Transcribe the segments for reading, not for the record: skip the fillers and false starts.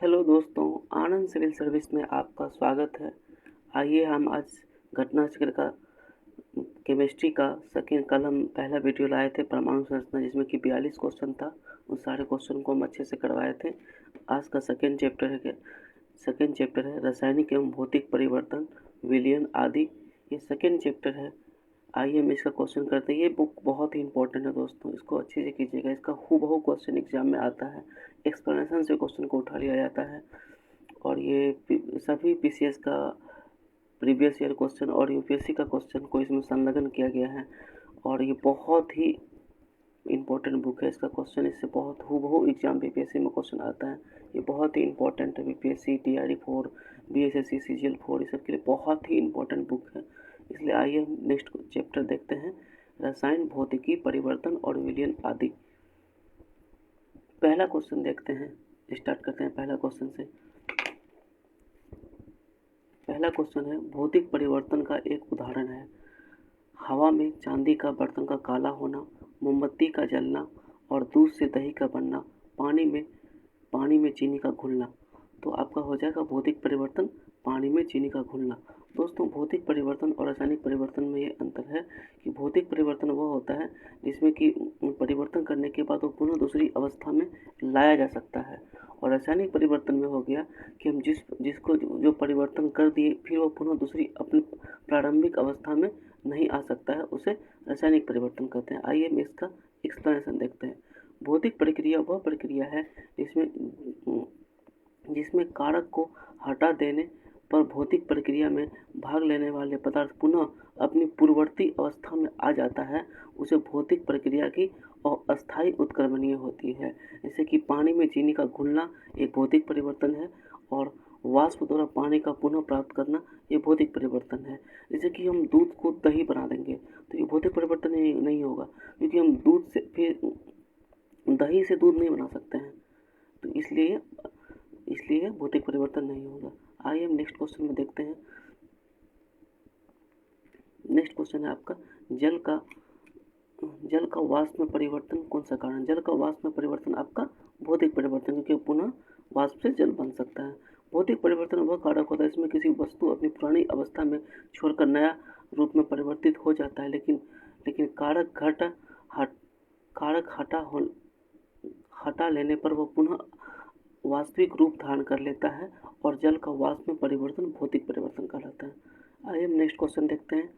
Hello दोस्तों, आनंद civil service में आपका स्वागत है। आइए हम आज घटना चक्र का केमिस्ट्री का सेकेंड कल हम पहला वीडियो लाए थे परमाणु संरचना, जिसमें कि 42 क्वेश्चन था। उन सारे क्वेश्चन को हम अच्छे से करवाए थे। आज का सेकेंड चैप्टर है रासायनिक एवं भौतिक परिवर्तन, विलयन आदि। ये सेकेंड चैप्टर है। आइए हम इसका क्वेश्चन करते हैं। ये बुक बहुत ही इंपॉर्टेंट है दोस्तों, इसको अच्छे से कीजिएगा। इसका हूबहू क्वेश्चन एग्जाम में आता है, एक्सप्लेनेशन से क्वेश्चन को उठा लिया जाता है। और ये सभी पीसीएस का प्रीवियस ईयर क्वेश्चन और यूपीएससी का क्वेश्चन को इसमें संलग्न किया गया है। और ये बहुत ही इम्पोर्टेंट बुक है। इसका क्वेश्चन इससे बहुत हूबहू एग्जाम बीपीएससी में क्वेश्चन आता है। ये बहुत ही इंपॉर्टेंट है। बीपीएससी, टीआरई 4, बीएसएससी, सीजीएल 4, ये सब के लिए बहुत ही इंपॉर्टेंट बुक है। इसलिए आइए हम नेक्स्ट चैप्टर देखते हैं, रसायन भौतिकी परिवर्तन और विलयन आदि। पहला क्वेश्चन देखते हैं, स्टार्ट करते हैं पहला क्वेश्चन से। पहला क्वेश्चन है, भौतिक परिवर्तन का एक उदाहरण है। हवा में चांदी का बर्तन का काला होना, मोमबत्ती का जलना और दूध से दही का बनना, पानी में चीनी का घुलना। तो आपका हो जाएगा भौतिक परिवर्तन, पानी में चीनी का घुलना। दोस्तों, भौतिक परिवर्तन और रासायनिक परिवर्तन में ये अंतर है कि भौतिक परिवर्तन वह होता है जिसमें कि परिवर्तन करने के बाद वो पुनः दूसरी अवस्था में लाया जा सकता है। और रासायनिक परिवर्तन में हो गया कि हम जिसको जो परिवर्तन कर दिए, फिर वो पुनः दूसरी अपनी प्रारंभिक अवस्था में नहीं आ सकता है, उसे रासायनिक परिवर्तन कहते हैं। आइए हम इसका एक्सप्लेनेशन देखते हैं। भौतिक प्रक्रिया वह प्रक्रिया है जिसमें कारक को हटा देने पर भौतिक प्रक्रिया में भाग लेने वाले पदार्थ पुनः अपनी पूर्ववर्ती अवस्था में आ जाता है। उसे भौतिक प्रक्रिया की अस्थायी उत्क्रमणीय होती है। जैसे कि पानी में चीनी का घुलना एक भौतिक परिवर्तन है, और वाष्प द्वारा पानी का पुनः प्राप्त करना ये भौतिक परिवर्तन है। जैसे कि हम दूध को दही बना देंगे तो ये भौतिक परिवर्तन नहीं होगा, क्योंकि हम दूध से फिर दही से दूध नहीं बना सकते हैं, तो इसलिए भौतिक परिवर्तन नहीं होगा। आइए हम नेक्स्ट क्वेश्चन में देखते हैं। नेक्स्ट क्वेश्चन है आपका, जल का वाष्प में परिवर्तन कौन सा कारण? जल का वाष्प में परिवर्तन आपका भौतिक परिवर्तन, क्योंकि पुनः वाष्प से जल बन सकता है। भौतिक परिवर्तन वह कारक होता है इसमें किसी वस्तु अपनी पुरानी अवस्था में छोड़कर नया रूप में परिवर्तित हो जाता है, लेकिन कारक हटा लेने पर वह पुनः वास्तविक रूप धारण कर लेता है, और जल का वाष्प में परिवर्तन भौतिक परिवर्तन कहलाता है। आइए हम नेक्स्ट क्वेश्चन देखते हैं।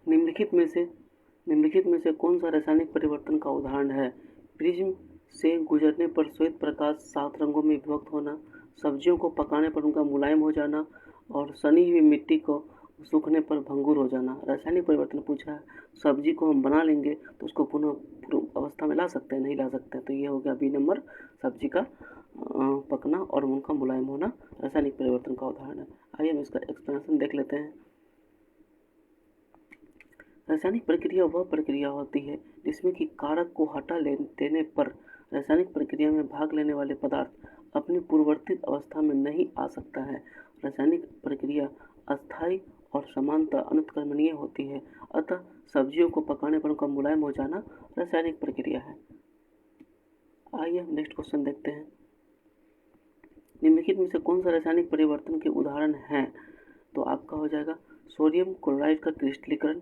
निम्नलिखित में से कौन सा रासायनिक परिवर्तन का उदाहरण है? प्रिज्म से गुजरने पर श्वेत प्रकाश 7 रंगों में विभक्त होना, सब्जियों को पकाने पर उनका मुलायम हो जाना, और सनी हुई मिट्टी को सूखने पर भंगुर हो जाना। रासायनिक परिवर्तन पूछा है। सब्जी को हम बना लेंगे तो उसको पुनः पूर्व अवस्था में ला सकते हैं? नहीं ला सकते हैं। तो ये हो गया बी नंबर, सब्जी का पकना और उनका मुलायम होना रासायनिक परिवर्तन का उदाहरण है। आइए हम इसका एक्सप्लेनेशन देख लेते हैं। रासायनिक प्रक्रिया वह प्रक्रिया होती है जिसमें कि कारक को हटा देने पर रासायनिक प्रक्रिया में भाग लेने वाले पदार्थ अपनी पूर्ववर्ती अवस्था में नहीं आ सकता है। रासायनिक प्रक्रिया अस्थायी और समानतः अनुत्क्रमणीय होती है। अतः सब्जियों को पकाने पर उनका मुलायम हो जाना रासायनिक प्रक्रिया है। आइए हम नेक्स्ट क्वेश्चन देखते हैं। निम्नलिखित में से कौन सा रासायनिक परिवर्तन के उदाहरण हैं? तो आपका हो जाएगा सोडियम क्लोराइड का क्रिस्टलीकरण,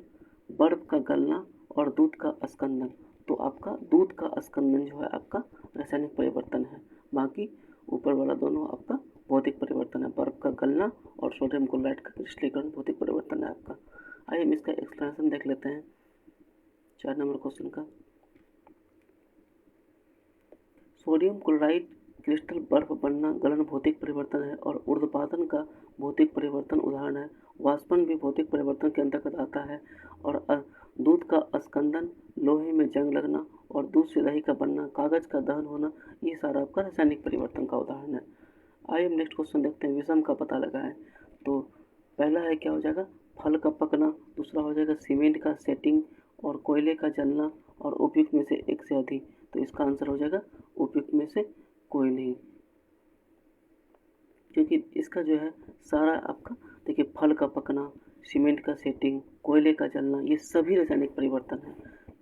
बर्फ का गलना और दूध का अस्कंदन। तो आपका दूध का अस्कंदन जो है आपका रासायनिक परिवर्तन है। बाकी ऊपर वाला दोनों आपका भौतिक परिवर्तन है। बर्फ का गलना और सोडियम क्लोराइड का क्रिस्टलीकरण भौतिक परिवर्तन है आपका। आइए हम इसका एक्सप्लेनेशन देख लेते हैं 4 नंबर क्वेश्चन का। सोडियम क्लोराइड क्रिस्टल बर्फ बनना गलन भौतिक परिवर्तन है, और ऊर्ध्वपातन का भौतिक परिवर्तन उदाहरण है। वाष्पन भी भौतिक परिवर्तन के अंतर्गत आता है। और दूध का अस्कंदन, लोहे में जंग लगना और दूध से दही का बनना, कागज का दहन होना, ये सारा आपका रासायनिक परिवर्तन का उदाहरण है। आइए हम नेक्स्ट क्वेश्चन देखते हैं। विषम का पता लगाएं। तो पहला है क्या हो जाएगा, फल का पकना। दूसरा हो जाएगा सीमेंट का सेटिंग और कोयले का जलना, और उपयुक्त में से एक से अधिक। तो इसका आंसर हो जाएगा उपयुक्त में से कोई नहीं, क्योंकि इसका जो है सारा आपका देखिए, फल का पकना, सीमेंट का सेटिंग, कोयले का जलना, ये सभी रासायनिक परिवर्तन है।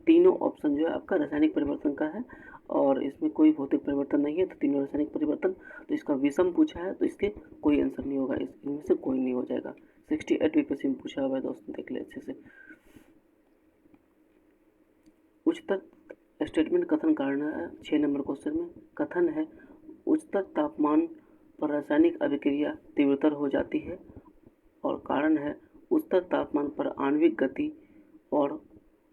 तीनों ऑप्शन जो है आपका रासायनिक परिवर्तन का है। और इसमें कोई भौतिक परिवर्तन नहीं है, तो तीनों रासायनिक परिवर्तन। तो इसका विषम पूछा है तो इसके कोई आंसर नहीं होगा, इनमें से कोई नहीं हो जाएगा। 68वीं पेज में पूछा हुआ है दोस्तों, देख ले अच्छे से। उच्चतर स्टेटमेंट कथन कारण है 6 नंबर क्वेश्चन में। कथन है उच्चतर तापमान पर रासायनिक अभिक्रिया तीव्रतर हो जाती है, और कारण है उच्चतर तापमान पर आणविक गति और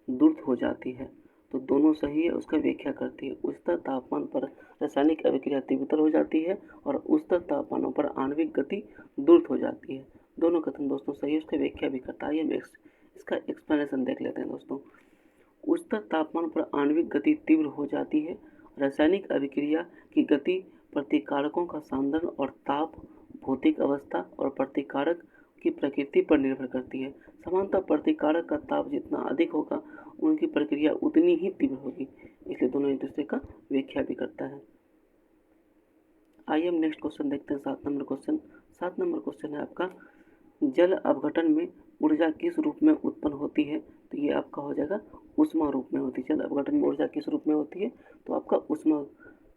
द्रुत हो जाती है। तो दोनों सही है, उसका व्याख्या करती है। उच्चतर तापमान पर रासायनिक अभिक्रिया तीव्रतर हो जाती है और उच्चतर तापमानों पर आणविक गति द्रुत हो जाती है। दोनों कथन दोस्तों सही है, उसका व्याख्या भी करता है। ये इसका एक्सप्लेनेशन देख लेते हैं दोस्तों। उच्चतर तापमान पर आणविक गति तीव्र हो जाती है। रासायनिक अभिक्रिया की गति प्रतिकारकों का सांद्रण और ताप, भौतिक अवस्था और प्रतिकारक की प्रकृति पर निर्भर करती है। समानतः प्रतिकारक का ताप जितना अधिक होगा उनकी प्रक्रिया उतनी ही तीव्र होगी, इसलिए दोनों एक दूसरे का व्याख्या भी करता है। आइए हम नेक्स्ट क्वेश्चन देखते हैं, 7 नंबर क्वेश्चन। 7 नंबर क्वेश्चन है आपका, जल अपघटन में ऊर्जा किस रूप में उत्पन्न होती है? तो ये आपका हो जाएगा ऊष्मा रूप में होती है। जल अपघटन में ऊर्जा किस रूप में होती है? तो आपका ऊष्मा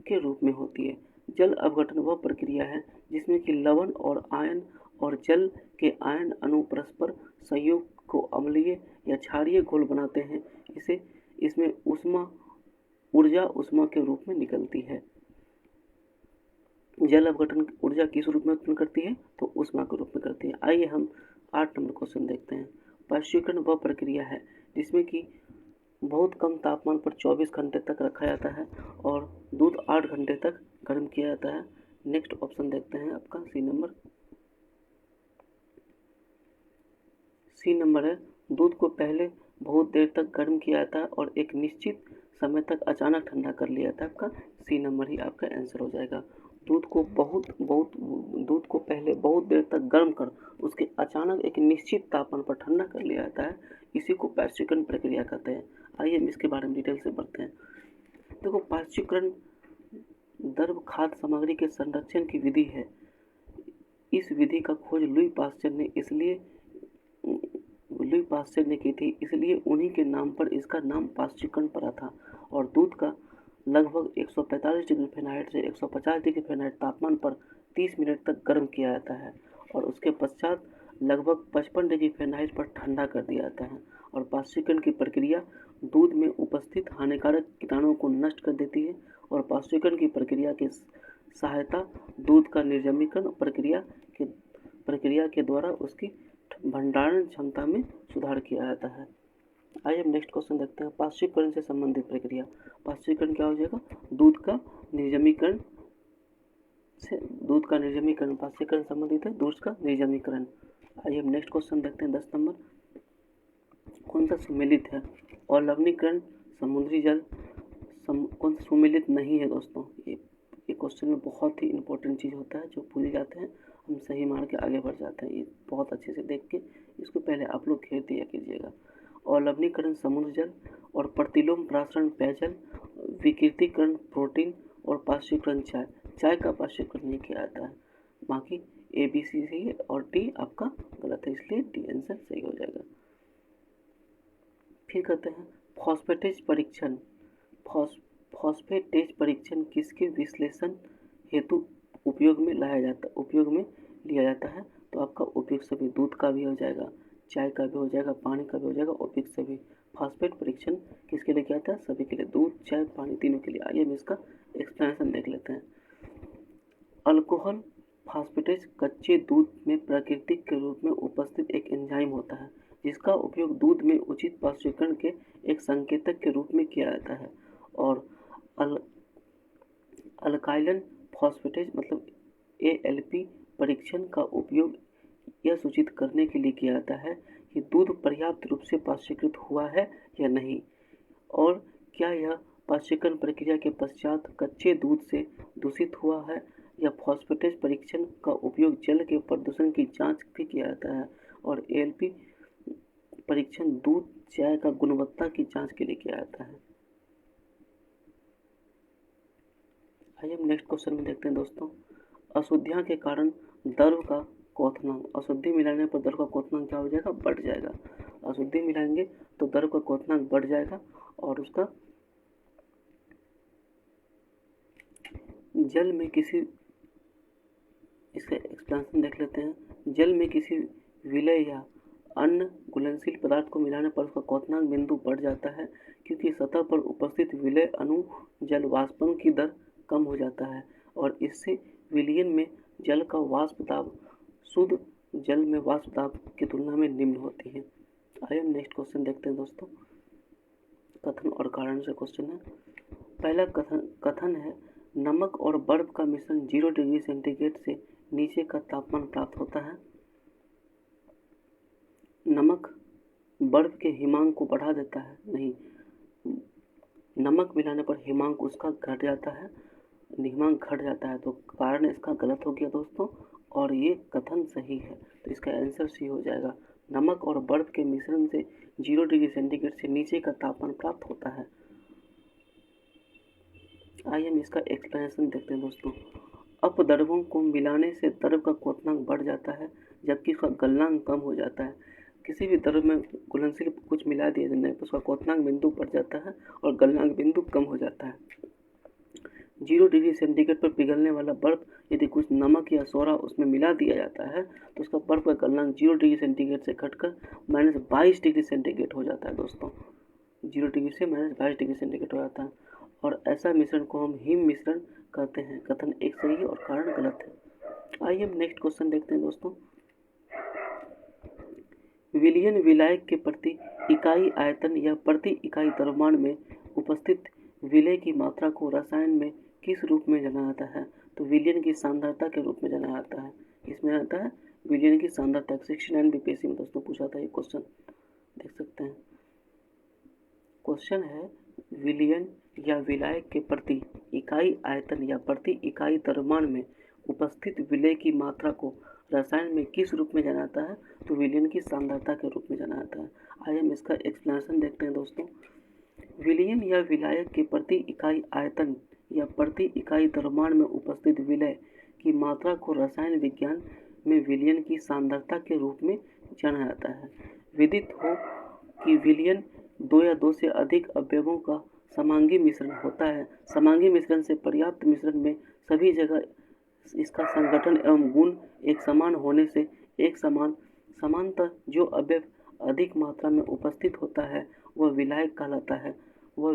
के रूप में होती है। जल अपघटन वह प्रक्रिया है जिसमें कि लवण और आयन और जल के आयन अणु परस्पर संयोग को अम्लीय या क्षारीय घोल बनाते हैं। इसमें ऊर्जा ऊष्मा के रूप में निकलती है। जल अपघटन ऊर्जा किस रूप में उत्पन्न करती है? तो ऊष्मा के रूप में करती है। आइए हम 8 नंबर क्वेश्चन देखते हैं। पाश्चीकरण वह प्रक्रिया है जिसमें कि बहुत कम तापमान पर 24 घंटे तक रखा जाता है और दूध 8 घंटे तक गर्म किया जाता है। नेक्स्ट ऑप्शन देखते हैं आपका सी नंबर। सी नंबर है, दूध को पहले बहुत देर तक गर्म किया जाता है और एक निश्चित समय तक अचानक ठंडा कर लिया जाता है। आपका सी नंबर ही आपका आंसर हो जाएगा। दूध को पहले बहुत देर तक गर्म कर उसके अचानक एक निश्चित तापमान पर ठंडा कर लिया जाता है, इसी को पाश्चीकरण प्रक्रिया कहते हैं। आइए हम इसके बारे में डिटेल से पढ़ते हैं। देखो, पाश्चीकरण द्रव खाद्य सामग्री के संरक्षण की विधि है। इस विधि का खोज लुई पाश्चर ने की थी, इसलिए उन्हीं के नाम पर इसका नाम पाश्चीकरण पड़ा था। और दूध का लगभग 145 डिग्री फ़ारेनहाइट से 150 डिग्री फ़ारेनहाइट तापमान पर 30 मिनट तक गर्म किया जाता है और उसके पश्चात लगभग 55 डिग्री फ़ारेनहाइट पर ठंडा कर दिया जाता है। और पाश्चीकरण की प्रक्रिया दूध में उपस्थित हानिकारक कीटाणुओं को नष्ट कर देती है और पाश्चीकरण की प्रक्रिया की सहायता दूध का निर्जमीकरण प्रक्रिया के द्वारा उसकी भंडारण क्षमता में सुधार किया जाता है। आइए हम नेक्स्ट क्वेश्चन देखते हैं। पाश्चीकरण से संबंधित प्रक्रिया। पाश्चीकरण क्या हो जाएगा? दूध का निर्जमीकरण। पाश्चीकरण संबंधित है दूध का निर्जमीकरण। आइए हम नेक्स्ट क्वेश्चन देखते हैं, 10 नंबर। कौन सा सुमेलित है? और लवणीकरण, समुद्री जल कौन सा सुमेलित नहीं है दोस्तों? ये क्वेश्चन में बहुत ही इंपॉर्टेंट चीज़ होता है जो भूल जाते हैं, हम सही मान के आगे बढ़ जाते हैं। ये बहुत अच्छे से देख के इसको पहले आप लोग घेर दिया कीजिएगा। और लवणीकरण समुद्र जल, और प्रतिलोम प्रासरण पेयजल, विकृतीकरण प्रोटीन, और पाश्चीकरण चाय का पाश्चीकरण नहीं किया जाता है। बाकी ABC सही है और डी आपका गलत है, इसलिए डी आंसर सही हो जाएगा। फिर करते हैं फॉस्फेटेज परीक्षण। फॉस्फेटेज परीक्षण किसके विश्लेषण हेतु उपयोग में लिया जाता है? तो आपका उपयुक्त सभी, दूध का भी हो जाएगा, चाय का भी हो जाएगा, पानी का भी हो जाएगा, उपयुक्त सभी। फॉस्फेट परीक्षण किसके लिए किया जाता है? सभी के लिए, दूध, चाय, पानी, तीनों के लिए। आइए हम इसका एक्सप्लेनेशन देख लेते हैं। अल्कोहल फॉस्फेटेज कच्चे दूध में प्राकृतिक के रूप में उपस्थित एक एंजाइम होता है जिसका उपयोग दूध में उचित पाश्चीकरण के एक संकेतक के रूप में किया जाता है। और अल्काइलन फॉस्फेटेज मतलब ALP परीक्षण का उपयोग यह सूचित करने के लिए किया जाता है कि दूध पर्याप्त रूप से पाश्चीकृत हुआ है या नहीं, और क्या यह पाश्चीकरण प्रक्रिया के पश्चात कच्चे दूध से दूषित हुआ है। या फॉस्फेटेज परीक्षण का उपयोग जल के प्रदूषण की जांच भी किया जाता है। और ALP परीक्षण दूध, चाय का गुणवत्ता की जांच के लिए किया जाता है। आइए हम नेक्स्ट क्वेश्चन में देखते हैं दोस्तों। अशुद्धियाँ के कारण द्रव का क्वथनांक, अशुद्धि मिलाने पर द्रव का क्वथनांक क्या हो जाएगा? बढ़ जाएगा। अशुद्धि मिलाएंगे तो द्रव का क्वथनांक बढ़ जाएगा और उसका जल में किसी, इसका एक्सप्लेनेशन देख लेते हैं। जल में किसी विलय या अन्य घुलनशील पदार्थ को मिलाने पर उसका क्वथनांक बिंदु बढ़ जाता है, क्योंकि सतह पर उपस्थित विलय अणु जल वाष्पन की दर कम हो जाता है और इससे विलयन में जल का वाष्प दाब शुद्ध जल में वाष्प दाब की तुलना में निम्न होती है। आइए हम नेक्स्ट क्वेश्चन देखते हैं दोस्तों। कथन और कारण से क्वेश्चन है। पहला कथन है, नमक और बर्फ का मिश्रण 0 डिग्री सेंटीग्रेड से नीचे का तापमान प्राप्त होता है। नमक बर्फ के हिमांक को बढ़ा देता है, नहीं, नमक मिलाने पर हिमांक उसका घट जाता है, हिमांक घट जाता है, तो कारण इसका गलत हो गया दोस्तों और ये कथन सही है। तो इसका आंसर सी हो जाएगा, नमक और बर्फ के मिश्रण से 0 डिग्री सेंटीग्रेड से नीचे का तापमान प्राप्त होता है। आइए हम इसका एक्सप्लेनेशन देखते हैं दोस्तों। अपद्रव्यों को मिलाने से द्रव का क्वथनांक बढ़ जाता है जबकि उसका गलनांक कम हो जाता है। किसी भी द्रव में घुलनशील कुछ मिला दिया जाने पर उसका क्वथनांक बिंदु बढ़ जाता है और गलनांक बिंदु कम हो जाता है। 0 डिग्री सेंटीग्रेड पर पिघलने वाला बर्फ यदि कुछ नमक या सोडा उसमें मिला दिया जाता है तो उसका बर्फ का गलनांक 0 डिग्री सेंटीग्रेड से घटकर -22 डिग्री सेंटीग्रेड हो जाता है दोस्तों। 0 डिग्री से -22 डिग्री सेंटीग्रेड हो जाता है और ऐसा मिश्रण को हम हिम मिश्रण कहते हैं। कथन एक सही है और कारण गलत है। आइए हम नेक्स्ट क्वेश्चन देखते हैं दोस्तों। विलयन विलायक के प्रति इकाई आयतन या प्रति इकाई द्रव्यमान में उपस्थित विलय की मात्रा को रसायन में किस रूप में जाना जाता है? तो विलयन की सांद्रता के रूप में जाना जाता है। इसमें आता है विलयन की सांद्रता। 69 बीपीएससी में दोस्तों पूछा था ये क्वेश्चन, देख सकते हैं। क्वेश्चन है, विलयन या विलायक के प्रति इकाई आयतन या प्रति इकाई द्रव्यमान में उपस्थित विलय की मात्रा को रसायन में किस रूप में जाना जाता है? तो विलयन की सांद्रता के रूप में जाना जाता है। आइए हम इसका एक्सप्लेनेशन देखते हैं दोस्तों। विलयन या विलायक के प्रति इकाई आयतन या प्रति इकाई द्रव्यमान में उपस्थित विलय की मात्रा को रसायन विज्ञान में विलयन की सांद्रता के रूप में जाना जाता है। विदित हो कि विलयन 2 या 2 से अधिक अवयवों का समांगी मिश्रण होता है। समांगी मिश्रण से पर्याप्त मिश्रण में सभी जगह इसका संगठन एवं गुण एक समान होने से एक समानतः जो अवयव अधिक मात्रा में उपस्थित होता है वह विलायक कहलाता है। वह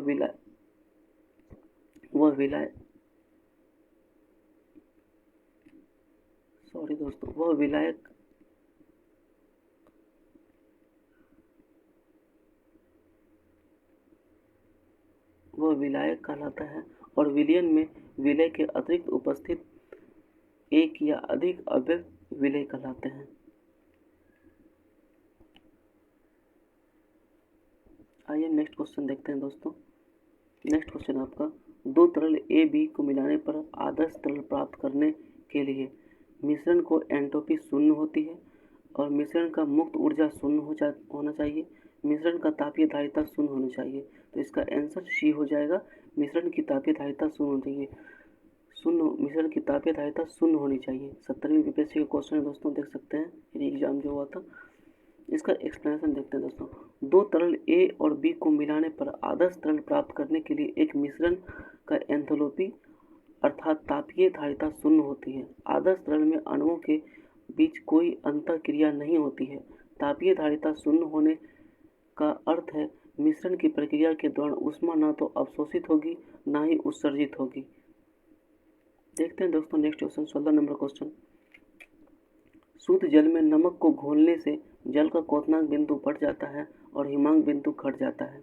विलायक कहलाता है और विलयन में विलय के अतिरिक्त उपस्थित एक या अधिक अवयव विलय कहलाते हैं। आइए नेक्स्ट क्वेश्चन देखते हैं दोस्तों। नेक्स्ट क्वेश्चन आपका, 2 तरल ए बी को मिलाने पर आदर्श तरल प्राप्त करने के लिए मिश्रण को एंट्रोपी 0 होती है और मिश्रण का मुक्त ऊर्जा 0 होना चाहिए। मिश्रण का तापीय धारिता 0 होनी चाहिए। तो इसका आंसर सी हो जाएगा, मिश्रण की तापीय धारिता 0 होनी चाहिए। मिश्रण की तापीय धारिता 0 होनी चाहिए। 70वीं बीपीएससी का क्वेश्चन है दोस्तों, देख सकते हैं, ये एग्जाम जो हुआ था। इसका एक्सप्लेनेशन देखते हैं दोस्तों। 2 तरल ए और बी को मिलाने पर आदर्श तरल प्राप्त करने के लिए एक मिश्रण का एंथैल्पी अर्थात तापीय धारिता 0 होती है। आदर्श तरल में अणुओं के बीच कोई अंतःक्रिया नहीं होती है। तापीय धारिता 0 होने का अर्थ है मिश्रण की प्रक्रिया के दौरान ऊष्मा न तो अवशोषित होगी न ही उत्सर्जित होगी। देखते हैं दोस्तों नेक्स्ट क्वेश्चन, 16 नंबर क्वेश्चन। शुद्ध जल में नमक को घोलने से जल का क्वथनांक बिंदु बढ़ जाता है और हिमांक बिंदु घट जाता है।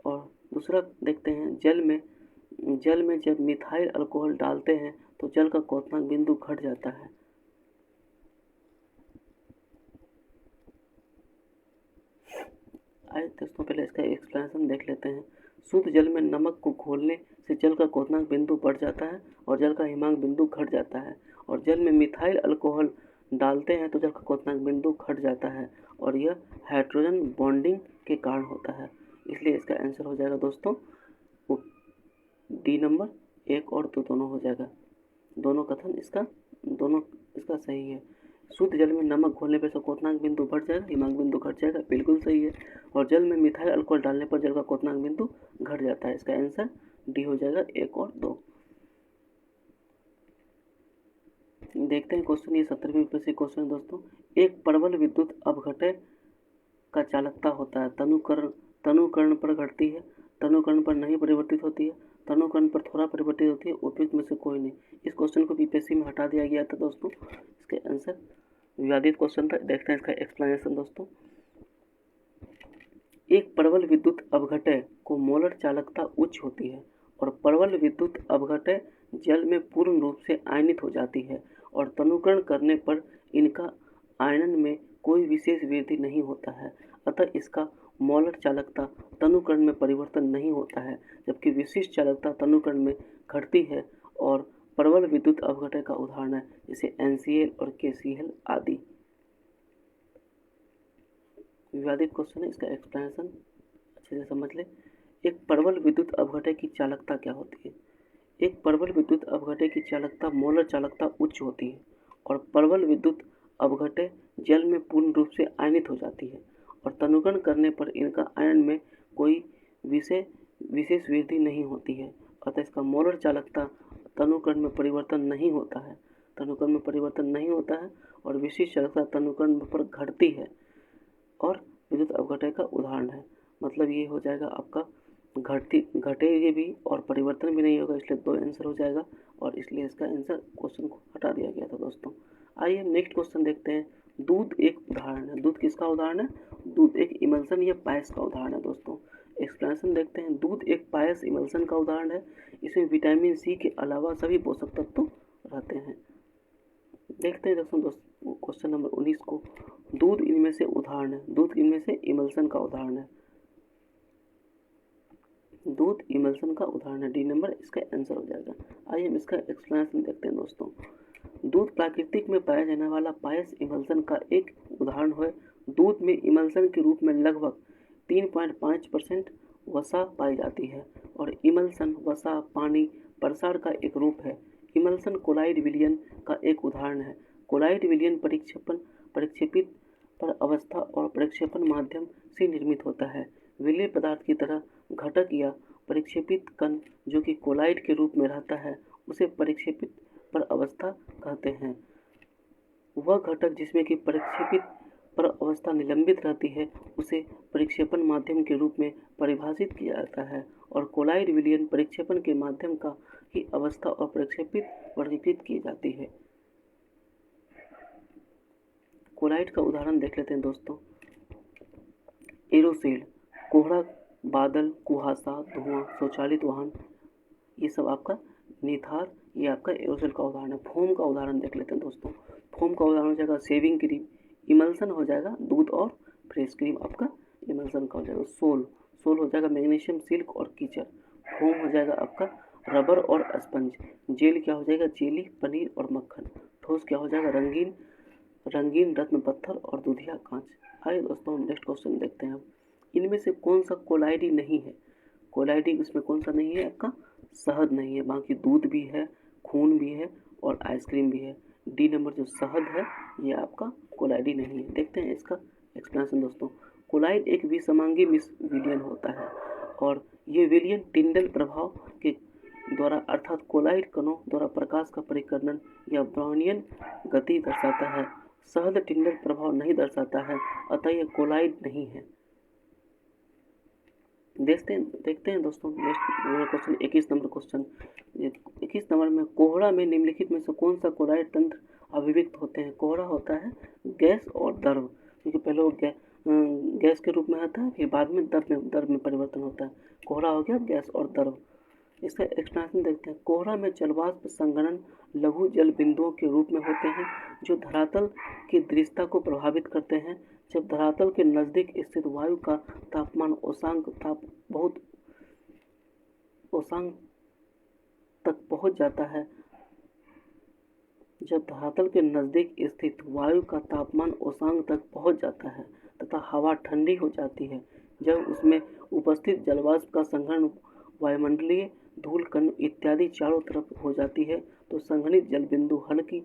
और दूसरा देखते हैं, जल में जब मिथाइल अल्कोहल डालते हैं तो जल का क्वथनांक बिंदु घट जाता है। आइए दोस्तों पहले इसका एक्सप्लेनेशन देख लेते हैं। शुद्ध जल में नमक को घोलने से जल का क्वथनांक बिंदु बढ़ जाता है और जल का हिमांक बिंदु घट जाता है। और जल में मिथाइल अल्कोहल डालते हैं तो जल का क्वथनांक बिंदु घट जाता है और यह हाइड्रोजन बॉन्डिंग के कारण होता है। इसलिए इसका आंसर हो जाएगा दोस्तों डी नंबर, 1 और 2 दोनों हो जाएगा। दोनों इसका सही है। शुद्ध जल में नमक घोलने पर क्वथनांक बिंदु बढ़ जाएगा, हिमांक बिंदु घट जाएगा, बिल्कुल सही है। और जल में मिथाइल अल्कोहल डालने पर जल का क्वथनांक बिंदु घट जाता है। इसका आंसर डी हो जाएगा 1 और 2। देखते हैं क्वेश्चन, ये 17वीं यूपीएससी क्वेश्चन है दोस्तों। एक प्रबल विद्युत अपघटय का चालकता होता है, तनुकरण पर घटती है, तनुकरण पर नहीं परिवर्तित होती है, तनुकरण पर थोड़ा परिवर्तित होती है, उपयुक्त में से कोई नहीं। इस क्वेश्चन को बीपीएससी में हटा दिया गया था दोस्तों। इसके आंसर विवादित क्वेश्चन था। देखते हैं इसका एक्सप्लेनेशन दोस्तों। एक प्रबल विद्युत अपघटय को मोलर चालकता उच्च होती है और प्रबल विद्युत अपघटय जल में पूर्ण रूप से आयनित हो जाती है और तनुकरण करने पर इनका आयनन में कोई विशेष वृद्धि नहीं होता है, अतः इसका मोलर चालकता तनुकरण में परिवर्तन नहीं होता है, जबकि विशिष्ट चालकता तनुकरण में घटती है और प्रबल विद्युत अपघटय का उदाहरण है जैसे NCl और KCl आदि। विवादित क्वेश्चन है, इसका एक्सप्लेनेशन अच्छे से समझ ले। एक प्रबल विद्युत अपघटय की चालकता क्या होती है? एक प्रबल विद्युत अपघटय की चालकता मोलर चालकता उच्च होती है और प्रबल विद्युत अपघटय जल में पूर्ण रूप से आयनित हो जाती है और तनुकरण करने पर इनका आयन में कोई विशेष वृद्धि नहीं होती है, अतः इसका मोलर चालकता तनुकरण में परिवर्तन नहीं होता है, तनुकरण में परिवर्तन नहीं होता है और विशिष्ट चालकता तनुकरण पर घटती है और विद्युत अपघटय का उदाहरण है। मतलब ये हो जाएगा आपका घटेगी भी और परिवर्तन भी नहीं होगा, इसलिए 2 आंसर हो जाएगा और इसलिए इसका आंसर क्वेश्चन को हटा दिया गया था दोस्तों। आइए नेक्स्ट क्वेश्चन देखते हैं। दूध एक उदाहरण है। दूध किसका उदाहरण है? दूध एक इमल्सन या पायस का उदाहरण है दोस्तों। एक्सप्लेनेशन देखते हैं। दूध एक पायस इमल्सन का उदाहरण है। इसमें विटामिन सी के अलावा सभी पोषक तत्व रहते हैं। देखते हैं दोस्तों क्वेश्चन नंबर 19 को। दूध इनमें से उदाहरण है। दूध इनमें से इमल्सन का उदाहरण है। दूध इमल्सन का उदाहरण है, डी नंबर इसका आंसर हो जाएगा। आइए हम इसका एक्सप्लेनेशन देखते हैं दोस्तों। दूध प्राकृतिक में पाया जाने वाला पायस इमल्सन का एक उदाहरण है। दूध में इमल्सन के रूप में लगभग 3.5% वसा पाई जाती है और इमल्सन वसा पानी प्रसार का एक रूप है। इमल्सन कोलाइड विलयन का एक उदाहरण है। कोलाइड विलयन प्रक्षेपित पर अवस्था और प्रक्षेपण माध्यम से निर्मित होता है। विलय पदार्थ की तरह घटक या प्रक्षेपित कण जो कि कोलाइड के रूप में रहता है उसे प्रक्षेपित पर अवस्था कहते हैं। वह घटक जिसमें कि प्रक्षेपित पर अवस्था निलंबित रहती है उसे प्रक्षेपण माध्यम के रूप में परिभाषित किया जाता है और कोलाइड विलयन प्रक्षेपण के माध्यम का ही अवस्था और प्रक्षेपित वर्गीकृत की जाती है। कोलाइड का उदाहरण देख लेते हैं दोस्तों। एरोसेल, कोहरा, बादल, कुहासा, धुआं, स्वचालित वाहन, ये सब आपका निथार, ये आपका एरोसेल का उदाहरण है। फोम का उदाहरण देख लेते हैं दोस्तों। फोम का उदाहरण हो जाएगा शेविंग क्रीम। इमल्सन हो जाएगा दूध और फ्रेश क्रीम, आपका इमल्सन का हो जाएगा। सोल हो जाएगा मैग्नीशियम, सिल्क और कीचड़। फोम हो जाएगा आपका रबर और स्पंज। जेल क्या हो जाएगा? जेली, पनीर और मक्खन। ठोस क्या हो जाएगा? रंगीन रत्न पत्थर और दूधिया कांच। आइए दोस्तों हम नेक्स्ट क्वेश्चन देखते हैं। इनमें से कौन सा कोलाइडी नहीं है? कोलाइडी इसमें कौन सा नहीं है? आपका शहद नहीं है, बाकी दूध भी है, खून भी है और आइसक्रीम भी है। डी नंबर जो शहद है ये आपका कोलाइडी नहीं है। देखते हैं इसका एक्सप्लेनेशन दोस्तों। कोलाइड एक विषमांगी विलयन होता है और ये विलयन टिंडल प्रभाव के द्वारा अर्थात कोलाइड कणों द्वारा प्रकाश का परिकर्णन या ब्राउनियन गति दर्शाता है। शहद टिंडल प्रभाव नहीं दर्शाता है, अतः यह कोलाइड नहीं है। देखते हैं दोस्तों next question 21 number question. 21 number में कोहरा में निम्नलिखित में से कौन सा कोलाइड तंत्र अभिव्यक्त होते हैं? कोहरा होता है गैस और द्रव, क्योंकि पहले वो गैस के रूप में आता है, फिर बाद में द्रव में परिवर्तन होता है। कोहरा हो गया गैस और द्रव। इसका एक्सप्लेनेशन देखते हैं। कोहरा में जलवाष्प संघनन लघु जल बिंदुओं के रूप में होते हैं जो धरातल की दृढ़ता को प्रभावित करते हैं। जब धरातल के नजदीक स्थित वायु का तापमान औसांक तक पहुंच जाता है, जब धरातल के नजदीक स्थित वायु का तापमान औसांक तक पहुंच जाता है तथा हवा ठंडी हो जाती है, जब उसमें उपस्थित जलवाष्प का संघनन वायुमंडलीय धूल कण इत्यादि चारों तरफ हो जाती है, तो संघनित जल बिंदु हल्की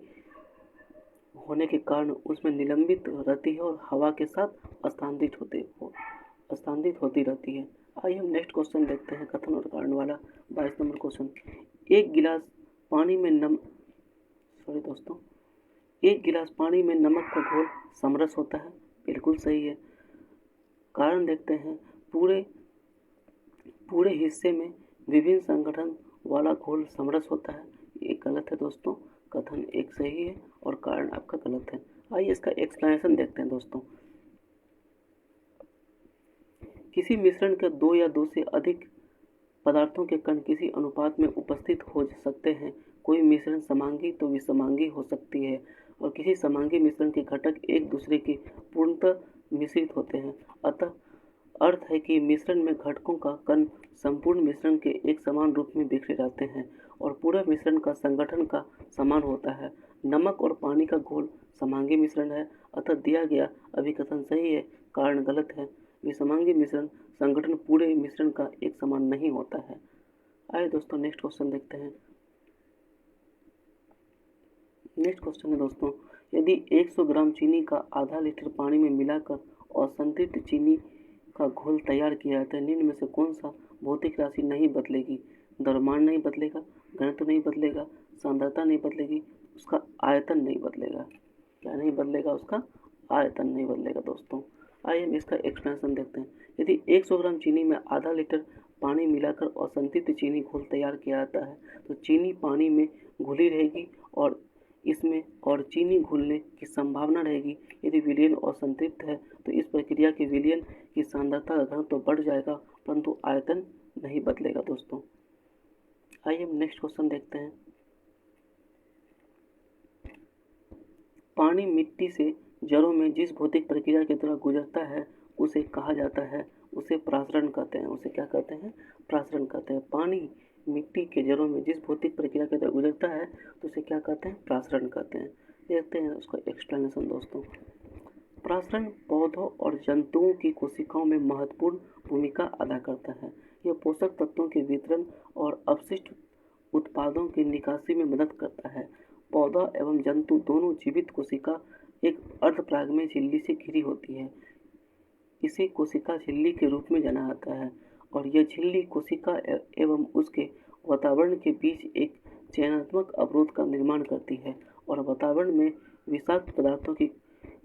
होने के कारण उसमें निलंबित रहती है और हवा के साथ स्थानांतरित होती रहती है। आइए हम नेक्स्ट क्वेश्चन देखते हैं। कथन और कारण वाला 22 नंबर क्वेश्चन, एक गिलास पानी में एक गिलास पानी में नमक का घोल समरस होता है। बिल्कुल सही है। कारण देखते हैं, पूरे हिस्से में विभिन्न संगठन वाला घोल समरस होता है। ये गलत है दोस्तों, कथन एक सही है और कारण आपका गलत है। आइए इसका एक्सप्लेनेशन देखते हैं दोस्तों। किसी मिश्रण के दो या दो से अधिक पदार्थों के कण किसी अनुपात में उपस्थित हो सकते हैं। कोई मिश्रण समांगी तो विसमांगी हो सकती है और किसी समांगी मिश्रण के घटक एक दूसरे के पूर्णतः मिश्रित होते हैं। अतः अर्थ है कि मिश्रण में घटकों का कण संपूर्ण मिश्रण के एक समान रूप में बिखरे रहते हैं और पूरा मिश्रण का संगठन का समान होता है। नमक और पानी का घोल समांगी मिश्रण है, अतः दिया गया अभिकथन सही है, कारण गलत है। विसमांगी मिश्रण संगठन पूरे मिश्रण का एक समान नहीं होता है। आइए दोस्तों नेक्स्ट क्वेश्चन देखते हैं। नेक्स्ट क्वेश्चन है दोस्तों, यदि 100 ग्राम चीनी का आधा लीटर पानी में मिलाकर और संतृप्त चीनी का घोल तैयार किया जाता है, निम्न में से कौन सा भौतिक राशि नहीं बदलेगी? द्रव्यमान नहीं बदलेगा, घनत्व नहीं बदलेगा, सांद्रता नहीं बदलेगी, उसका आयतन नहीं बदलेगा। क्या नहीं बदलेगा? उसका आयतन नहीं बदलेगा दोस्तों। आइए हम इसका एक्सप्लेनेशन देखते हैं। यदि 100 ग्राम चीनी में आधा लीटर पानी मिलाकर और संतृप्त चीनी घोल तैयार किया जाता है तो चीनी पानी में घुली रहेगी और इसमें और चीनी घुलने की संभावना रहेगी। यदि विलयन और संतृप्त है तो इस प्रक्रिया के विलयन की सांद्रता का घनत्व तो बढ़ जाएगा, परंतु आयतन नहीं बदलेगा दोस्तों। आइए हम नेक्स्ट क्वेश्चन देखते हैं। पानी मिट्टी से जड़ों में जिस भौतिक प्रक्रिया के द्वारा गुजरता है उसे कहा जाता है, उसे प्रासरण कहते हैं। उसे क्या कहते हैं? प्रासरण कहते हैं। पानी मिट्टी के जड़ों में जिस भौतिक प्रक्रिया के द्वारा गुजरता है तो उसे क्या कहते हैं? प्रासरण कहते हैं। देखते हैं उसका एक्सप्लेनेशन दोस्तों। प्रासरण पौधों और जंतुओं की कोशिकाओं में महत्वपूर्ण भूमिका अदा करता है। यह पोषक तत्वों के वितरण और अपशिष्ट उत्पादों की निकासी में मदद करता है। पौधा एवं जंतु दोनों जीवित कोशिका एक अर्धपरागमय झिल्ली से घिरी होती है। इसे कोशिका झिल्ली के रूप में जाना जाता है और यह झिल्ली कोशिका एवं उसके वातावरण के बीच एक चयनात्मक अवरोध का निर्माण करती है और वातावरण में विषाक्त पदार्थों की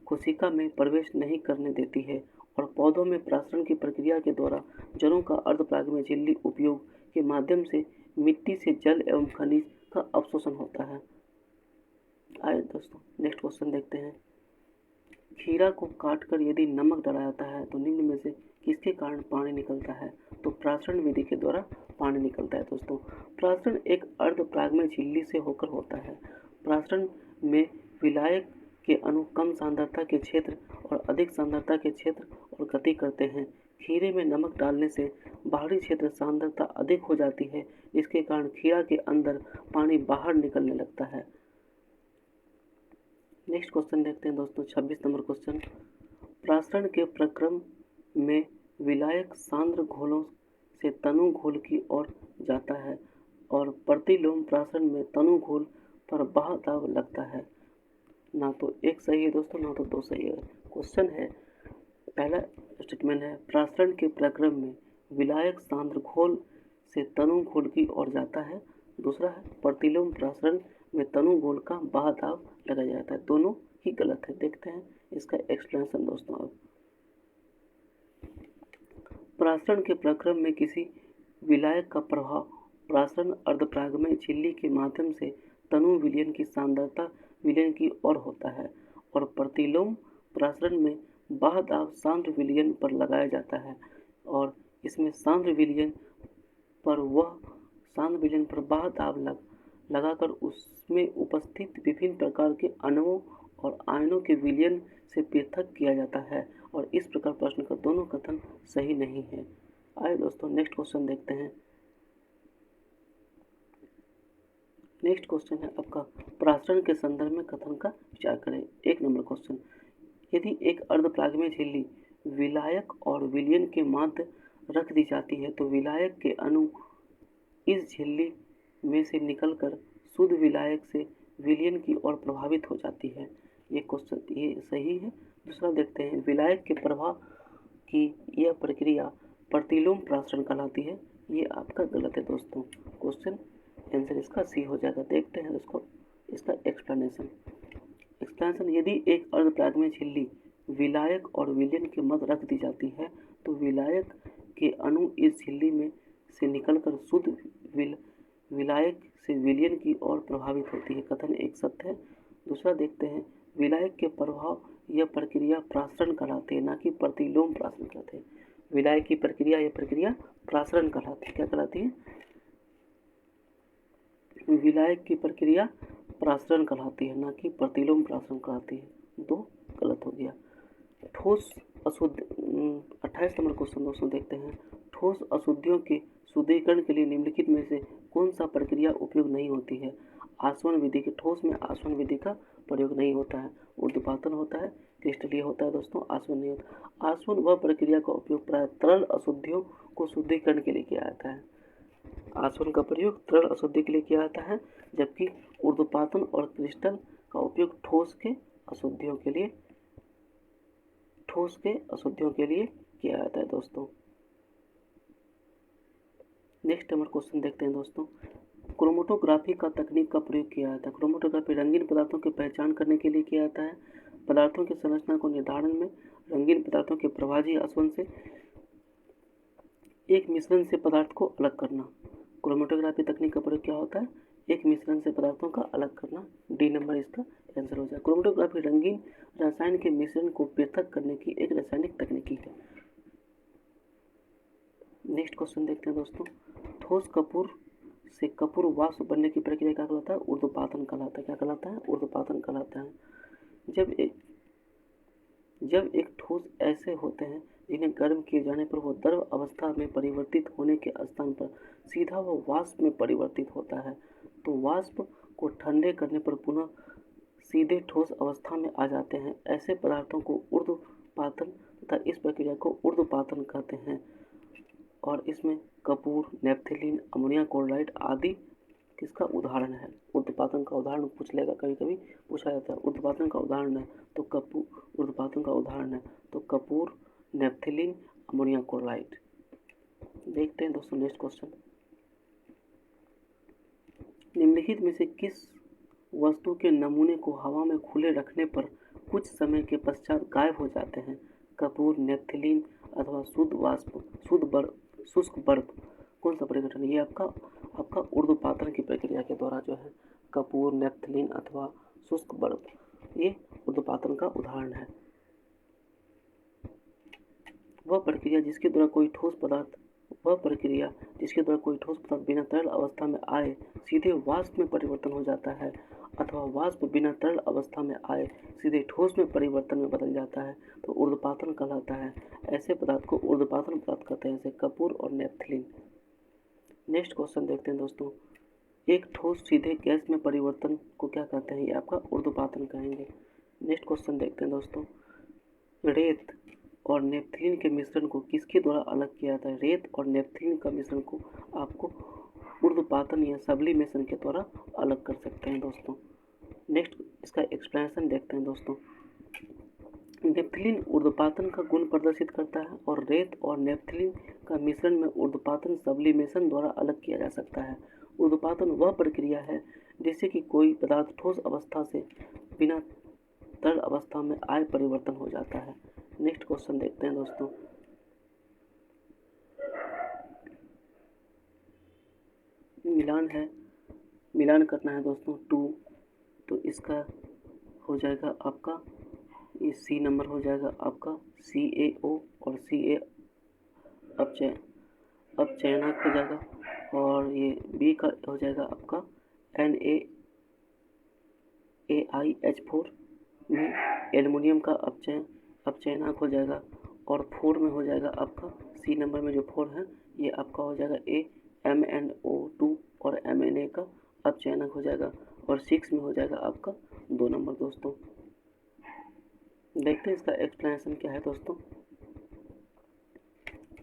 कोशिका में प्रवेश नहीं करने देती है। और पौधों में प्रासरण की प्रक्रिया के द्वारा जड़ों का अर्धपरागमय झिल्ली उपयोग के माध्यम से मिट्टी से जल एवं खनिज का अवशोषण होता है। आइए दोस्तों नेक्स्ट क्वेश्चन देखते हैं। खीरा को काटकर यदि नमक डाला जाता है तो निम्न में से किसके कारण पानी निकलता है? तो प्रासरण विधि के द्वारा पानी निकलता है दोस्तों। प्रासरण एक अर्धपरागमय झिल्ली से होकर होता है। प्रासरण में विलायक के अणु कम सांद्रता के क्षेत्र और अधिक सांद्रता के क्षेत्र और गति करते हैं। खीरे में नमक डालने से बाहरी क्षेत्र सांद्रता अधिक हो जाती है, जिसके कारण खीरा के अंदर पानी बाहर निकलने लगता है। नेक्स्ट क्वेश्चन देखते हैं दोस्तों, 26 नंबर क्वेश्चन। प्रासरण के प्रक्रम में विलायक सांद्र घोलों से तनु घोल की ओर जाता है और प्रतिलोम प्रासरण में तनु घोल पर बाह्य दाब लगता है। ना तो एक सही है दोस्तों, ना तो दो सही है। क्वेश्चन है, पहला स्टेटमेंट है प्रासरण के प्रक्रम में विलायक सांद्र घोल से तनु घोल की ओर जाता है। दूसरा है प्रतिलोम प्रासरण में तनु घोल का बाह्य दाब लगाया जाता है। दोनों ही गलत है। देखते हैं इसका एक्सप्लेनेशन दोस्तों। अब प्रासरण के प्रक्रम में किसी विलायक का प्रभाव प्रासरण अर्धपरागमय झिल्ली के माध्यम से तनु विलयन की सांद्रता विलयन की ओर होता है और प्रतिलोम प्रासरण में बाह्य दाब सांद्र विलयन पर लगाया जाता है और इसमें सांद्र विलयन पर बाह्य दाब लगाकर उसमें उपस्थित विभिन्न प्रकार के अणुओं और आयनों के विलयन से पृथक किया जाता है और इस प्रकार प्रश्न का दोनों कथन सही नहीं है। आइए दोस्तों नेक्स्ट क्वेश्चन देखते हैं। नेक्स्ट क्वेश्चन है आपका, प्रासरण के संदर्भ में कथन का विचार करें। 1 नंबर क्वेश्चन, यदि एक अर्धपरागमय झिल्ली विलायक और विलयन के मध्य रख दी जाती है तो विलायक के अणु इस झिल्ली में से निकलकर शुद्ध विलायक से विलयन की ओर प्रभावित हो जाती है। ये क्वेश्चन ये सही है। दूसरा देखते हैं, विलायक के प्रवाह की यह प्रक्रिया प्रतिलोम प्रासरण कहलाती है। ये आपका गलत है दोस्तों। क्वेश्चन आंसर इसका सी हो जाएगा। देखते हैं इसको, इसका एक्सप्लेनेशन। यदि एक अर्धप्राथमिक झिल्ली विलायक और विलयन के मध्य रख दी जाती है तो विलायक के अणु इस झिल्ली में से निकलकर शुद्ध विलायक से विलयन की ओर प्रभावित होती है। कथन एक सत्य है। दूसरा देखते हैं, विलायक के प्रभाव यह प्रक्रिया प्रासरण कहलाती है, ना कि प्रतिलोम प्रासरण कहलाते हैं। विलायक की प्रक्रिया यह प्रक्रिया प्रासरण कहलाती है। क्या कहलाती है? विलायक की प्रक्रिया प्रासरण कहलाती है, ना कि प्रतिलोम प्रासरण कहलाती है। दो गलत हो गया। ठोस अशुद्ध 28 नंबर क्वेश्चन दोस्तों देखते हैं। ठोस अशुद्धियों के शुद्धिकरण के लिए निम्नलिखित में से कौन सा प्रक्रिया उपयोग नहीं होती है? आसवन विधि के ठोस में आसवन विधि का प्रयोग नहीं होता है। ऊर्ध्वपातन होता है, क्रिस्टलीय होता है दोस्तों, आसवन नहीं होता। आसवन वह प्रक्रिया का उपयोग प्राय तरल अशुद्धियों को शुद्धिकरण के लिए किया जाता है। आसवन का प्रयोग तरल अशुद्धि के लिए किया जाता है, जबकि ऊर्ध्वपातन और क्रिस्टल का उपयोग ठोस के अशुद्धियों के लिए किया जाता है दोस्तों। नेक्स्ट नंबर क्वेश्चन देखते हैं दोस्तों। क्रोमेटोग्राफी का तकनीक का प्रयोग किया जाता है। क्रोमेटोग्राफी रंगीन पदार्थों की पहचान करने के लिए किया जाता है। पदार्थों की संरचना को निर्धारण में रंगीन पदार्थों के प्रभाजी आसवन से एक मिश्रण से पदार्थ को अलग करना। क्रोमेटोग्राफी तकनीक का प्रयोग क्या होता है? एक मिश्रण से पदार्थों का अलग करना। डी नंबर इसका आंसर हो जाए। क्रोमेटोग्राफी रंगीन रसायन के मिश्रण को पृथक करने की एक रासायनिक तकनीकी है। नेक्स्ट क्वेश्चन देखते हैं दोस्तों। ठोस कपूर से कपूर वाष्प बनने की प्रक्रिया क्या कहलाता है? ऊर्ध्वपातन कहलाता है। क्या कहलाता है? ऊर्ध्वपातन कहलाता है। जब एक ठोस ऐसे होते हैं जिन्हें गर्म किए जाने पर वो द्रव अवस्था में परिवर्तित होने के स्थान पर सीधा वह वाष्प में परिवर्तित होता है, तो वाष्प को ठंडे करने पर पुनः सीधे ठोस अवस्था में आ जाते हैं। ऐसे पदार्थों को ऊर्ध्वपातन तथा इस प्रक्रिया को ऊर्ध्वपातन कहते हैं। और इसमें कपूर, नेपथलीन, अमोनिया क्लोराइड आदि किसका उदाहरण है? ऊर्ध्वपातन का उदाहरण पूछ लेगा, कभी कभी पूछा जाता है। ऊर्ध्वपातन का उदाहरण है तो कपूर, ऊर्ध्वपातन का उदाहरण है तो कपूर, नेपथलीन, अमोनिया क्लोराइड। देखते हैं दोस्तों नेक्स्ट क्वेश्चन। निम्नलिखित में से किस वस्तु के नमूने को हवा में खुले रखने पर कुछ समय के पश्चात गायब हो जाते हैं? कपूर, नेपथलीन अथवा शुद्ध वाष्प, शुष्क बर्फ। कौन सा परिघटन? ये आपका ऊर्ध्वपातन की प्रक्रिया के द्वारा जो है कपूर, नेपथलीन अथवा शुष्क बर्फ, ये ऊर्ध्वपातन का उदाहरण है। वह प्रक्रिया जिसके द्वारा कोई ठोस पदार्थ बिना तरल अवस्था में आए सीधे वाष्प में परिवर्तन हो जाता है, अथवा वाष्प बिना तरल अवस्था में आए सीधे ठोस में परिवर्तन में बदल जाता है, तो ऊर्ध्वपातन कहलाता है। ऐसे पदार्थ को ऊर्ध्वपातन पदार्थ कहते हैं, जैसे कपूर और नेपथलीन। नेक्स्ट क्वेश्चन देखते हैं दोस्तों। एक ठोस सीधे गैस में परिवर्तन को क्या कहते हैं? ये आपका ऊर्ध्वपातन कहेंगे। नेक्स्ट क्वेश्चन देखते हैं दोस्तों। रेत और नेपथलीन के मिश्रण को किसके द्वारा अलग किया जाता है? रेत और नेपथलीन का मिश्रण को आपको ऊर्ध्वपातन या सब्लिमेशन के द्वारा अलग कर सकते हैं दोस्तों। नेक्स्ट इसका एक्सप्लेनेशन देखते हैं दोस्तों। नेपथलीन ऊर्ध्वपातन का गुण प्रदर्शित करता है और रेत और नेपथलीन का मिश्रण में ऊर्ध्वपातन सब्लिमेशन द्वारा अलग किया जा सकता है। ऊर्ध्वपातन वह प्रक्रिया है जिससे कि कोई पदार्थ ठोस अवस्था से बिना तरल अवस्था में आए परिवर्तन हो जाता है। नेक्स्ट क्वेश्चन देखते हैं दोस्तों। मिलान करना है दोस्तों 2, तो इसका हो जाएगा आपका ये सी नंबर हो जाएगा आपका CaO और Ca अपचयनक हो जाएगा, और ये बी का हो जाएगा आपका NaAlH4 में एल्युमिनियम का अपचयनक हो जाएगा, और 4 में हो जाएगा आपका सी नंबर में जो 4 है ये आपका हो जाएगा MnO2 और Na का अपचयनक हो जाएगा, और 6 में हो जाएगा आपका 2 नंबर दोस्तों। देखते हैं इसका एक्सप्लेनेशन क्या है दोस्तों।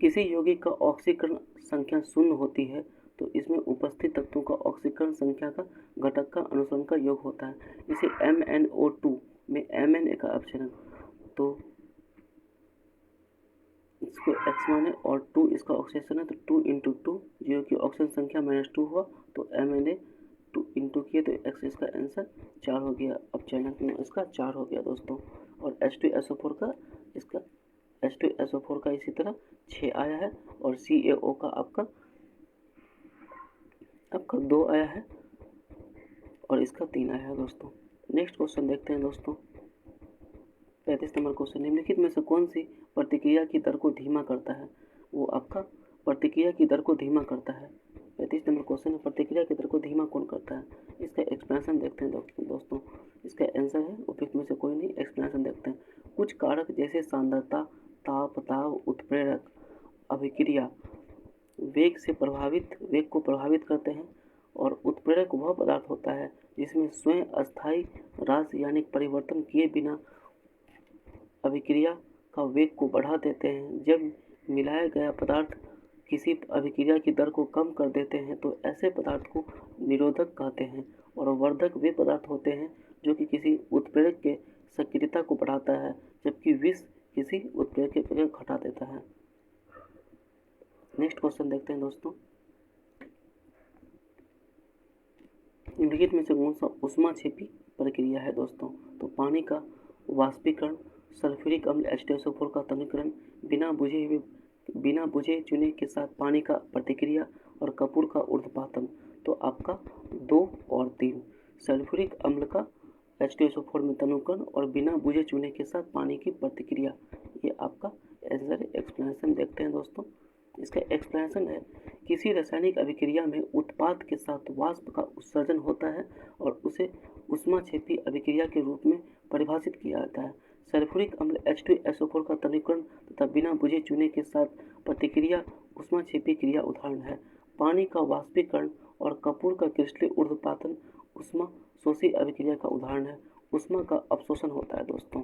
किसी यौगिक का ऑक्सीकरण संख्या 0 होती है तो इसमें उपस्थित तत्वों का ऑक्सीकरण संख्या का घटक का अनुसरण का योग होता है। इसे MnO2 में Na का अपचयन, तो को x माने और 2 इसका ऑक्सीजन है तो 2 इंटू 2, 0 की ऑक्सीजन संख्या -2 हुआ तो मैंने 2 इंटू किए तो x इसका आंसर 4 हो गया। अब चाणक्य इसका 4 हो गया दोस्तों। और H2SO4 का इसका H2SO4 का इसी तरह 6 आया है और CaO का आपका 2 आया है और इसका 3 आया है दोस्तों। नेक्स्ट क्वेश्चन देखते हैं दोस्तों। 35 नंबर क्वेश्चन, निम्नलिखित में से कौन सी प्रतिक्रिया की दर को धीमा करता है? वो आपका प्रतिक्रिया की दर को धीमा करता है। 35 नंबर क्वेश्चन है, प्रतिक्रिया की दर को धीमा कौन करता है? इसका एक्सप्लेनेशन देखते हैं दोस्तों। इसका आंसर है उपयुक्त में से कोई नहीं। एक्सप्लेनेशन देखते हैं। कुछ कारक जैसे सांद्रता, ताप, दाब, उत्प्रेरक अभिक्रिया वेग को प्रभावित करते हैं और उत्प्रेरक वह पदार्थ होता है जिसमें स्वयं अस्थायी रासायनिक परिवर्तन किए बिना अभिक्रिया का वेग को बढ़ा देते हैं। जब मिलाया गया पदार्थ किसी अभिक्रिया की दर को कम कर देते हैं तो ऐसे पदार्थ को निरोधक कहते हैं और वर्धक वे पदार्थ होते हैं जो कि किसी उत्प्रेरक के सक्रियता को बढ़ाता है, जबकि विष किसी उत्प्रेरक के वेग को घटा देता है। नेक्स्ट क्वेश्चन देखते हैं दोस्तों। निम्नलिखित में से कौन सा ऊष्माक्षेपी प्रक्रिया है दोस्तों? तो पानी का वाष्पीकरण, सल्फ्यूरिक अम्ल H2SO4 का तनुकरण, बिना बुझे चूने के साथ पानी का प्रतिक्रिया और कपूर का ऊर्ध्वपातन। तो आपका 2 और 3, सल्फ्यूरिक अम्ल का H2SO4 में तनुकरण और बिना बुझे चूने के साथ पानी की प्रतिक्रिया, ये आपका आंसर है। एक्सप्लेनेशन देखते हैं दोस्तों। इसका एक्सप्लेनेशन है, किसी रासायनिक अभिक्रिया में उत्पाद के साथ वाष्प का उत्सर्जन होता है और उसे ऊष्माक्षेपी अभिक्रिया के रूप में परिभाषित किया जाता है। सल्फ्यूरिक अम्ल H2SO4 का तनुकरण तथा बिना बुझे चूने के साथ प्रतिक्रिया ऊष्माक्षेपी क्रिया उदाहरण है। पानी का वाष्पीकरण और कपूर का क्रिस्टलीय ऊर्ध्वपातन ऊष्मा शोषी अभिक्रिया का उदाहरण है। ऊष्मा का अवशोषण होता है दोस्तों।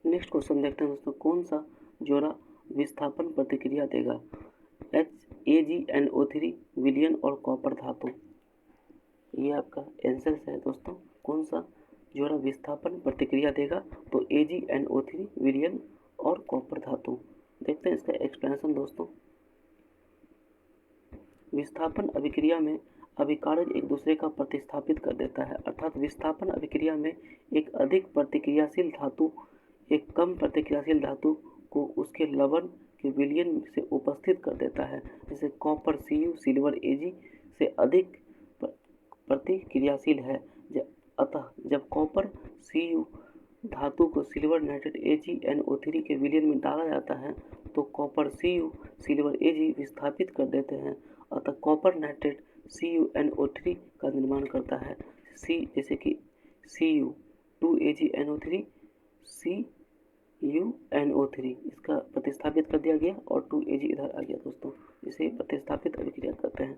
नेक्स्ट क्वेश्चन देखते हैं दोस्तों। कौन सा जोड़ा विस्थापन प्रतिक्रिया देगा? AgNO3 विलयन और कॉपर धातु, ये आपका आंसर है दोस्तों। कौन सा जोड़ा विस्थापन प्रतिक्रिया देगा? तो AgNO3 विलयन और कॉपर धातु। देखते हैं इसका एक्सप्लेनेशन दोस्तों। विस्थापन अभिक्रिया में अभिकारक एक दूसरे का प्रतिस्थापित कर देता है, अर्थात विस्थापन अभिक्रिया में एक अधिक प्रतिक्रियाशील धातु एक कम प्रतिक्रियाशील धातु को उसके लवण के विलयन से उपस्थित कर देता है। जैसे कॉपर Cu सिल्वर Ag से अधिक प्रतिक्रियाशील है। अतः जब कॉपर Cu धातु को सिल्वर नाइट्रेट AgNO3 के विलयन में डाला जाता है तो कॉपर Cu सिल्वर Ag विस्थापित कर देते हैं। अतः कॉपर नाइट्रेट CuNO3 का निर्माण करता है। जैसे कि Cu 2AgNO3 CuNO3 इसका प्रतिस्थापित कर दिया गया और 2Ag इधर आ गया दोस्तों। इसे प्रतिस्थापित अभिक्रिया करते हैं।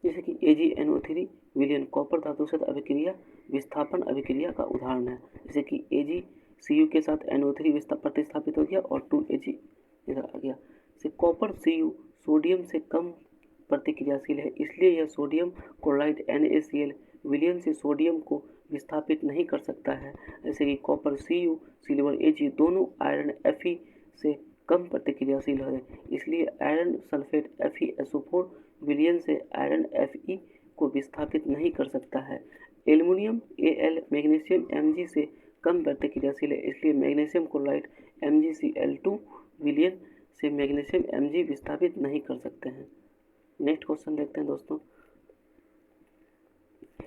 जैसे कि AgNO3 विलयन कॉपर धातु से अभिक्रिया विस्थापन अभिक्रिया का उदाहरण है। जैसे कि AgCu के साथ NO3 प्रतिस्थापित हो गया और 2Ag इधर आ गया। जैसे कॉपर Cu सोडियम से कम प्रतिक्रियाशील है, इसलिए यह सोडियम क्लोराइड NaCl विलयन से सोडियम को विस्थापित नहीं कर सकता है। जैसे कि कॉपर Cu सिल्वर Ag दोनों आयरन Fe से कम प्रतिक्रियाशील है, इसलिए आयरन सल्फेट FeSO4 विलयन से आयरन Fe को विस्थापित नहीं कर सकता है। एल्युमिनियम Al मैग्नीशियम Mg से कम प्रतिक्रियाशील है, इसलिए मैग्नीशियम क्लोराइड MgCl2 विलयन से मैग्नीशियम Mg विस्थापित नहीं कर सकते हैं। नेक्स्ट क्वेश्चन देखते हैं दोस्तों।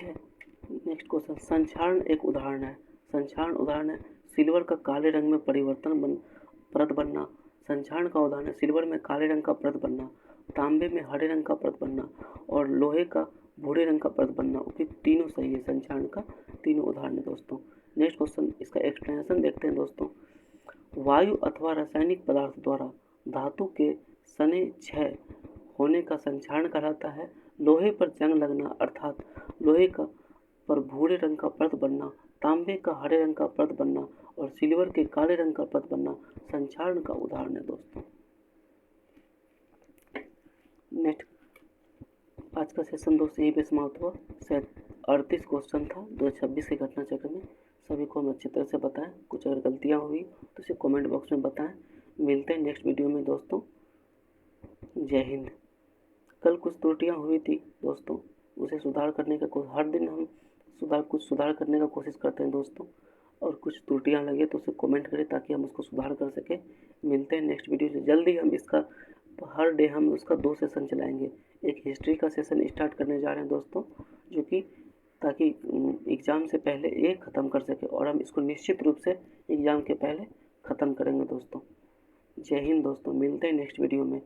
नेक्स्ट क्वेश्चन, संक्षारण एक उदाहरण है। संक्षारण उदाहरण है सिल्वर का काले रंग में परत बनना। संक्षारण का उदाहरण है सिल्वर में काले रंग का परत बनना, तांबे में हरे रंग का परत बनना और लोहे का भूरे रंग का परत बनना। उपयुक्त तीनों सही है। संक्षारण का तीनों उदाहरण है दोस्तों। नेक्स्ट क्वेश्चन, इसका एक्सप्लेनेशन देखते हैं दोस्तों। वायु अथवा रासायनिक पदार्थ द्वारा धातु के सने क्षय होने का संक्षारण कहलाता है। लोहे पर जंग लगना अर्थात लोहे का पर भूरे रंग का परत बनना, तांबे का हरे रंग का परत बनना और सिल्वर के काले रंग का परत बनना संक्षारण का उदाहरण है दोस्तों। नेक्स्ट, आज का सेशन दोस्तों यहीं पे समाप्त हुआ। शायद 38 क्वेश्चन था 2026 के घटना चक्र में। सभी को हम अच्छी तरह से बताएं। कुछ अगर गलतियां हुई तो इसे कमेंट बॉक्स में बताएं। मिलते हैं नेक्स्ट वीडियो में दोस्तों। जय हिंद। कल कुछ त्रुटियां हुई थी दोस्तों, उसे सुधार करने का हर दिन हम सुधार करने का कोशिश करते हैं दोस्तों। और कुछ त्रुटियां लगे तो उसे कमेंट करें ताकि हम उसको सुधार कर सकें। मिलते हैं नेक्स्ट वीडियो से जल्दी। हम इसका हर डे हम उसका 2 सेशन चलाएंगे। एक हिस्ट्री का सेशन स्टार्ट करने जा रहे हैं दोस्तों, जो कि ताकि एग्ज़ाम से पहले ये ख़त्म कर सके, और हम इसको निश्चित रूप से एग्ज़ाम के पहले ख़त्म करेंगे दोस्तों। जय हिंद दोस्तों। मिलते हैं नेक्स्ट वीडियो में।